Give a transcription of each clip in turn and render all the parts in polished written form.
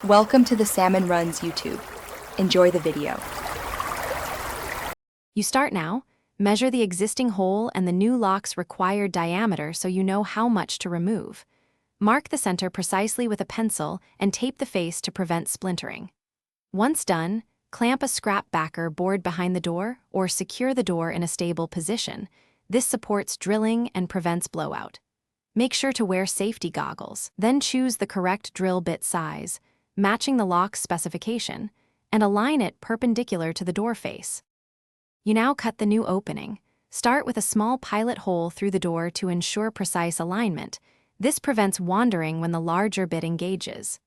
Welcome to the Salmon Runs YouTube. Enjoy the video. You start now, measure the existing hole and the new lock's required diameter so you know how much to remove. Mark the center precisely with a pencil and tape the face to prevent splintering. Once done, clamp a scrap backer board behind the door or secure the door in a stable position. This supports drilling and prevents blowout. Make sure to wear safety goggles, then choose the correct drill bit size, matching the lock's specification, and align it perpendicular to the door face. You now cut the new opening. Start with a small pilot hole through the door to ensure precise alignment. This prevents wandering when the larger bit engages.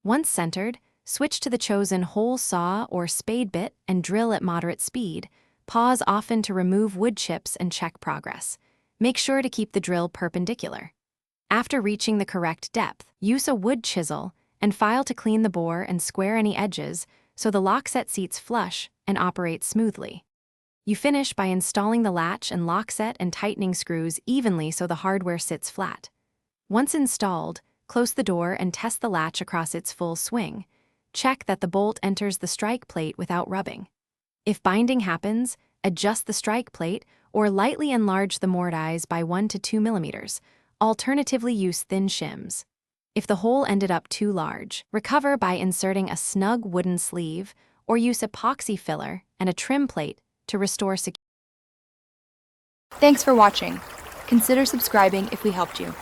Once centered, switch to the chosen hole saw or spade bit and drill at moderate speed. Pause often to remove wood chips and check progress. Make sure to keep the drill perpendicular. After reaching the correct depth, use a wood chisel and file to clean the bore and square any edges so the lock set seats flush and operates smoothly. You finish by installing the latch and lock set and tightening screws evenly so the hardware sits flat. Once installed, close the door and test the latch across its full swing. Check that the bolt enters the strike plate without rubbing. If binding happens, adjust the strike plate or lightly enlarge the mortise by 1 to 2 millimeters. Alternatively, use thin shims. If the hole ended up too large, recover by inserting a snug wooden sleeve or use epoxy filler and a trim plate to restore security. Thanks for watching. Consider subscribing if we helped you.